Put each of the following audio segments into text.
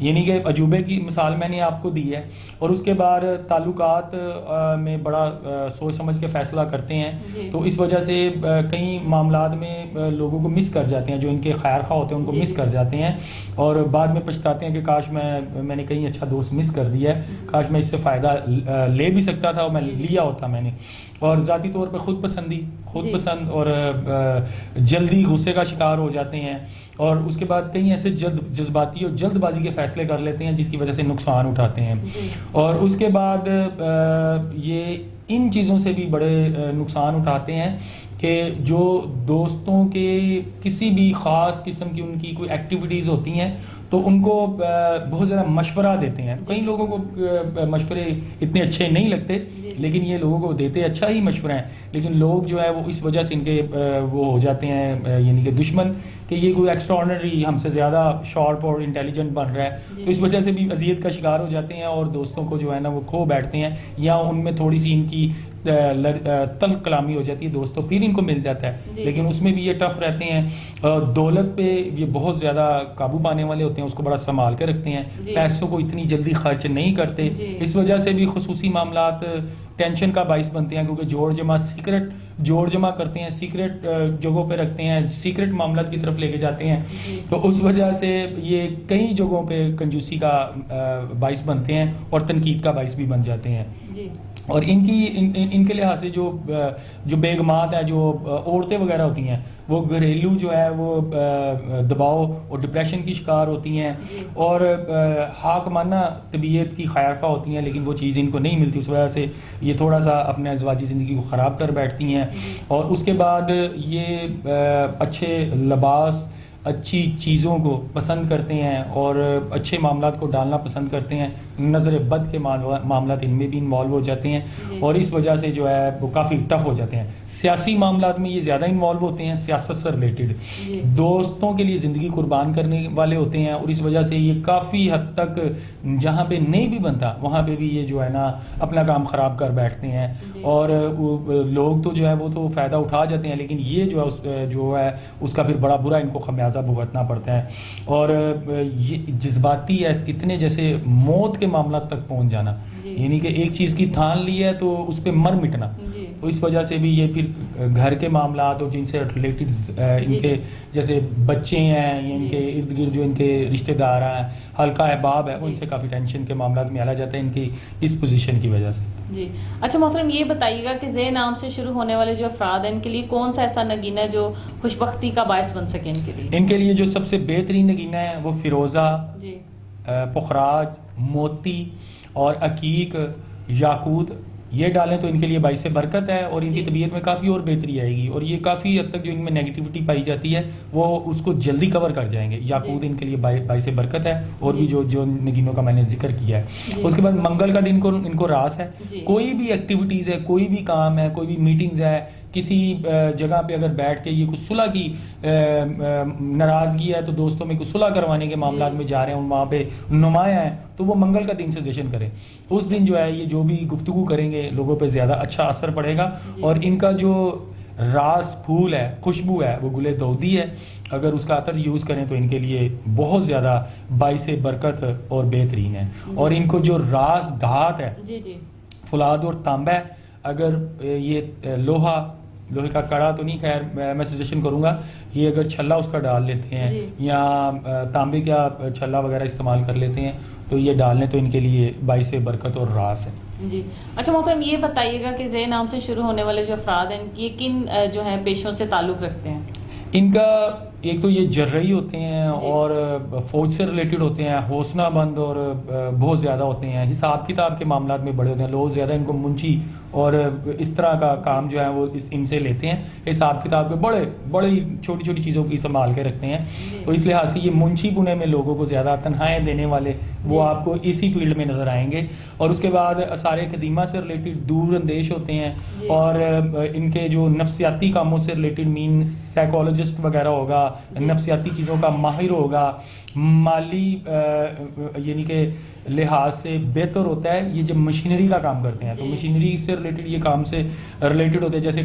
یعنی کہ عجوبے کی مثال میں نے آپ کو دی ہے. اور اس کے بعد تعلقات میں بڑا سوچ سمجھ کے فیصلہ کرتے ہیں, تو اس وجہ سے کئی معاملات میں لوگوں کو مس کر جاتے ہیں, جو ان کے خیر خواہ ہوتے ہیں ان کو مس کر جاتے ہیں, اور بعد میں پچھتاتے ہیں کہ کاش میں نے کہیں اچھا دوست مس کر دیا ہے, کاش میں اس سے فائدہ لے بھی سکتا تھا اور میں لیا ہوتا میں نے. اور ذاتی طور پہ خود پسند اور جلدی غصے کا شکار ہو جاتے ہیں, اور اس کے بعد کئی ایسے جذباتی اور جلد بازی کے فیصلے کر لیتے ہیں جس کی وجہ سے نقصان اٹھاتے ہیں. اور اس کے بعد یہ ان چیزوں سے بھی بڑے نقصان اٹھاتے ہیں کہ جو دوستوں کے کسی بھی خاص قسم کی ان کی کوئی ایکٹیویٹیز ہوتی ہیں تو ان کو بہت زیادہ مشورہ دیتے ہیں. کئی لوگوں کو مشورے اتنے اچھے نہیں لگتے, لیکن یہ لوگوں کو دیتے اچھا ہی مشورہ ہیں, لیکن لوگ جو ہے وہ اس وجہ سے ان کے وہ ہو جاتے ہیں یعنی کہ دشمن, کہ یہ کوئی ایکسٹرا آرڈنری ہم سے زیادہ شارپ اور انٹیلیجنٹ بن رہا ہے, تو اس وجہ سے بھی اذیت کا شکار ہو جاتے ہیں اور دوستوں کو جو ہے نا وہ کھو بیٹھتے ہیں, یا ان میں تھوڑی سی ان کی تلخ کلامی ہو جاتی ہے دوستوں, پھر ان کو مل جاتا ہے, لیکن اس میں بھی یہ ٹف رہتے ہیں. دولت پہ یہ بہت زیادہ قابو پانے والے ہوتے ہیں, اس کو بڑا سنبھال کے رکھتے ہیں, پیسوں کو اتنی جلدی خرچ نہیں کرتے. اس وجہ سے بھی خصوصی معاملات ٹینشن کا باعث بنتے ہیں, کیونکہ جوڑ جمع کرتے ہیں, سیکرٹ جگہوں پہ رکھتے ہیں, سیکرٹ معاملات کی طرف لے کے جاتے ہیں, تو اس وجہ سے یہ کئی جگہوں پہ کنجوسی کا باعث بنتے ہیں اور تنقید کا باعث بھی بن جاتے ہیں. اور ان کے لحاظ سے جو بیگمات ہیں, جو عورتیں وغیرہ ہوتی ہیں, وہ گھریلو جو ہے وہ دباؤ اور ڈپریشن کی شکار ہوتی ہیں, اور حاکمانہ طبیعت کی خیر خواہ ہوتی ہیں, لیکن وہ چیز ان کو نہیں ملتی. اس وجہ سے یہ تھوڑا سا اپنے ازواجی زندگی کو خراب کر بیٹھتی ہیں. اور اس کے بعد یہ اچھے لباس, اچھی چیزوں کو پسند کرتے ہیں اور اچھے معاملات کو ڈالنا پسند کرتے ہیں, نظر بد کے معاملات ان میں بھی انوالو ہو جاتے ہیں, اور اس وجہ سے جو ہے وہ کافی ٹف ہو جاتے ہیں. سیاسی معاملات میں یہ زیادہ انوالو ہوتے ہیں, سیاست سے ریلیٹڈ, دوستوں کے لیے زندگی قربان کرنے والے ہوتے ہیں, اور اس وجہ سے یہ کافی حد تک جہاں پہ نہیں بھی بنتا وہاں پہ بھی یہ جو ہے نا اپنا کام خراب کر بیٹھتے ہیں. اور لوگ تو جو ہے وہ تو فائدہ اٹھا جاتے ہیں, لیکن یہ جو ہے اس کا پھر بڑا برا ان کو خمیازہ بھگتنا پڑتا ہے. اور یہ جذباتی اتنے جیسے موت کے معاملات تک پہنچ جانا, یعنی کہ ایک چیز کی تھان لی ہے تو اس پہ مر مٹنا, تو اس وجہ سے بھی یہ پھر گھر کے معاملات اور جن سے ریلیٹڈ ان کے جیسے بچے ہیں یا ان کے ارد گرد جو ان کے رشتہ دار ہیں, حلقہ احباب ہے, ان سے کافی ٹینشن کے معاملات میں آ جاتا ہے ان کی اس پوزیشن کی وجہ سے. جی اچھا محترم, یہ بتائیے گا کہ ذے نام سے شروع ہونے والے جو افراد ہیں ان کے لیے کون سا ایسا نگینہ ہے جو خوشبختی کا باعث بن سکے ان کے لیے؟ ان کے لیے جو سب سے بہترین نگینہ ہے وہ فیروزہ, پخراج, موتی اور عقیق, یاقوت, یہ ڈالیں تو ان کے لیے باعث برکت ہے, اور ان کی طبیعت میں کافی اور بہتری آئے گی, اور یہ کافی حد تک جو ان میں نیگیٹیوٹی پائی جاتی ہے وہ اس کو جلدی کور کر جائیں گے. یاقوت ان کے لیے باعث برکت ہے, اور بھی جو نگینوں کا میں نے ذکر کیا ہے. اس کے بعد منگل کا دن ان کو راس ہے, کوئی بھی ایکٹیویٹیز ہے, کوئی بھی کام ہے, کوئی بھی میٹنگز ہے, کسی جگہ پہ اگر بیٹھ کے یہ کچھ صلح کی ناراضگی ہے تو دوستوں میں کچھ صلح کروانے کے معاملات میں جا رہے ہیں, وہاں پہ نمایاں ہیں, تو وہ منگل کا دن سجیشن کریں. اس دن جو ہے یہ جو بھی گفتگو کریں گے لوگوں پہ زیادہ اچھا اثر پڑے گا. اور ان کا جو راس پھول ہے, خوشبو ہے, وہ گل دودی ہے, اگر اس کا عطر یوز کریں تو ان کے لیے بہت زیادہ باعث برکت اور بہترین ہے. اور ان کو جو راس دھات ہے, فولاد اور تانبا ہے, اگر یہ لوہے کا کڑا تو نہیں, خیر میں سجیشن کروں گا یہ اگر چھلا اس کا ڈال لیتے ہیں یا تانبے کا چھلا وغیرہ استعمال کر لیتے ہیں تو یہ ڈالنے تو ان کے لیے باعث برکت اور راس ہے. جی اچھا محترم, یہ بتائیے گا کہ ذے نام سے شروع ہونے والے جو افراد ہیں یہ کن جو ہیں پیشوں سے تعلق رکھتے ہیں؟ ان کا ایک تو یہ جرحی ہوتے ہیں اور فوج سے ریلیٹڈ ہوتے ہیں, حوصلہ مند اور بہت زیادہ ہوتے ہیں, حساب کتاب کے معاملات میں بڑے ہوتے ہیں. لوگ زیادہ ان کو منشی اور اس طرح کا کام جو ہے وہ ان سے لیتے ہیں, حساب کتاب کے بڑے چھوٹی چھوٹی چیزوں کی سنبھال کے رکھتے ہیں. تو اس لحاظ سے یہ منشی پونے میں لوگوں کو زیادہ تنخواہیں دینے والے وہ آپ کو اسی فیلڈ میں نظر آئیں گے. اور اس کے بعد آثار قدیمہ سے ریلیٹڈ دور اندیش ہوتے ہیں, اور ان کے جو نفسیاتی کاموں سے ریلیٹڈ مین سائیکالوجسٹ وغیرہ ہوگا, نفسیاتی چیزوں کا ماہر ہوگا, مالی یعنی کہ لحاظ سے بہتر ہوتا ہے. یہ جب مشینری کا کام کرتے ہیں تو مشینری سے ریلیٹڈ یہ کام سے ریلیٹڈ ہوتے ہیں, جیسے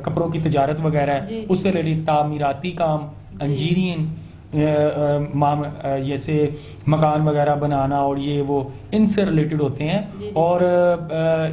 کپڑوں کی تجارت وغیرہ ہے اس سے ریلیٹڈ, تعمیراتی کام, انجینئرنگ, جیسے مکان وغیرہ بنانا اور یہ وہ ان سے ریلیٹڈ ہوتے ہیں اور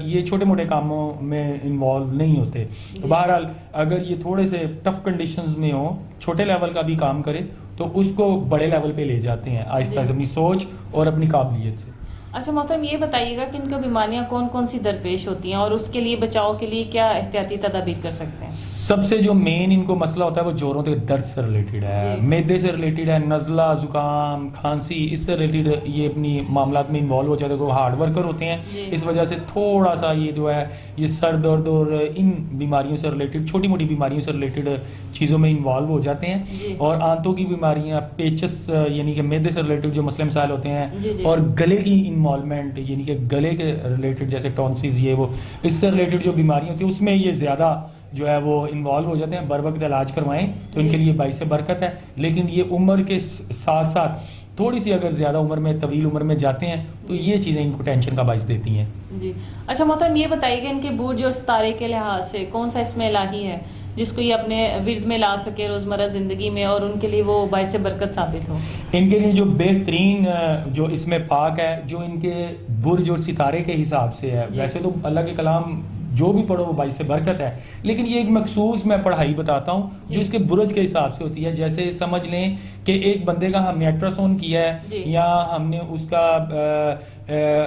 یہ چھوٹے موٹے کاموں میں انوالو نہیں ہوتے. بہرحال اگر یہ تھوڑے سے ٹف کنڈیشنز میں ہوں, چھوٹے لیول کا بھی کام کرے تو اس کو بڑے لیول پہ لے جاتے ہیں آہستہ سے اپنی سوچ اور اپنی قابلیت سے. اچھا محترم, یہ بتائیے گا کہ ان کو بیماریاں کون کون سی درپیش ہوتی ہیں اور اس کے لیے بچاؤ کے لیے کیا احتیاطی تدابیر کر سکتے ہیں؟ سب سے جو مین ان کو مسئلہ ہوتا ہے وہ جوڑوں کے درد سے ریلیٹڈ ہے, معدے سے ریلیٹڈ ہے, نزلہ, زکام, کھانسی, اس سے ریلیٹڈ یہ اپنی معاملات میں انوالو ہو جاتے ہیں. وہ ہارڈ ورکر ہوتے ہیں, اس وجہ سے تھوڑا سا یہ جو ہے یہ سر درد اور ان بیماریوں سے ریلیٹڈ, چھوٹی موٹی بیماریوں سے ریلیٹڈ چیزوں میں انوالو ہو جاتے ہیں. اور آنتوں کی بیماریاں, پیچس یعنی کہ معدے سے ریلیٹڈ جو مسئلے مسائل ہوتے ہیں, اور گلے کی انوالومنٹ یعنی کہ گلے کے ریلیٹڈ جیسے ٹونسز, یہ وہ اس سے ریلیٹڈ جو بیماریاں ہوتی ہیں اس میں یہ زیادہ جو ہے وہ انوالو ہو جاتے ہیں. بر وقت علاج کروائیں تو ان کے لیے باعث برکت ہے. لیکن یہ عمر کے ساتھ ساتھ تھوڑی سی اگر زیادہ عمر میں, طویل عمر میں جاتے ہیں تو یہ چیزیں ان کو ٹینشن کا باعث دیتی ہیں. جی اچھا محترم, یہ بتائیے کہ ان کے برج اور ستارے کے لحاظ سے کون سا اس میں الہی ہے جس کو یہ اپنے ورد میں لا سکے روزمرہ زندگی میں اور ان کے لیے وہ باعث برکت ثابت ہو؟ ان کے لیے جو بہترین جو اس میں پاک ہے, جو ان کے برج اور ستارے کے حساب سے ہے. ویسے تو اللہ کے کلام جو بھی پڑھو وہ باعث برکت ہے, لیکن یہ ایک مخصوص میں پڑھائی بتاتا ہوں جو اس کے برج کے حساب سے ہوتی ہے. جیسے سمجھ لیں کہ ایک بندے کا ہم نے الٹراساؤنڈ کیا ہے یا ہم نے اس کا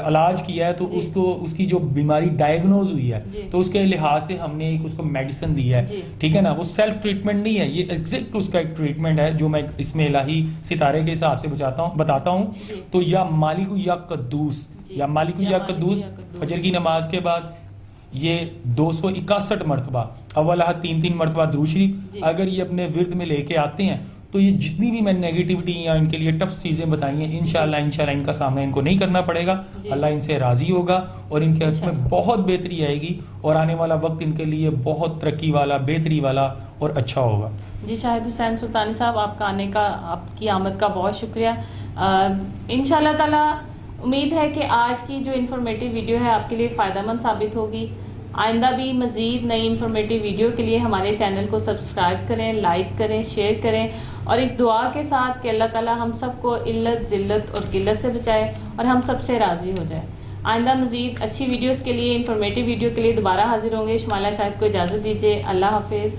علاج کیا ہے, تو اس کو اس کی جو بیماری ڈائگنوز ہوئی ہے تو اس کے لحاظ سے ہم نے ایک اس کو میڈیسن دی ہے, ٹھیک ہے نا. وہ سیلف ٹریٹمنٹ نہیں ہے, یہ ایگزیکٹ اس کا ایک ٹریٹمنٹ ہے جو میں اس میں الہی ستارے کے حساب سے بتاتا ہوں. تو یا مالک یا قدوس, یا مالک یا قدوس فجر کی نماز کے بعد یہ 261 مرتبہ اول 3 مرتبہ درود شریف اگر یہ اپنے ورد میں لے کے آتے ہیں تو یہ جتنی بھی میں نیگیٹیوٹی یا ان کے لیے ٹف چیزیں بتائی ہیں انشاءاللہ ان کا سامنا ان کو نہیں کرنا پڑے گا. اللہ ان سے راضی ہوگا اور ان کے حق میں بہت بہتری آئے گی اور آنے والا وقت ان کے لیے بہت ترقی والا, بہتری والا اور اچھا ہوگا. جی شاہد حسین سلطانی صاحب, آپ کا آنے کا, آپ کی آمد کا بہت شکریہ. انشاءاللہ تعالی امید ہے کہ آج کی جو انفارمیٹیو ویڈیو ہے آپ کے لیے فائدہ مند ثابت ہوگی. آئندہ بھی مزید نئی انفارمیٹیو ویڈیو کے لیے ہمارے چینل کو سبسکرائب کریں, لائک کریں, شیئر کریں اور اس دعا کے ساتھ کہ اللہ تعالی ہم سب کو علت, ذلت اور قلت سے بچائے اور ہم سب سے راضی ہو جائے. آئندہ مزید اچھی ویڈیوز کے لیے, انفارمیٹیو ویڈیو کے لیے دوبارہ حاضر ہوں گے. شمالہ شاہد کو اجازت دیجیے. اللہ حافظ.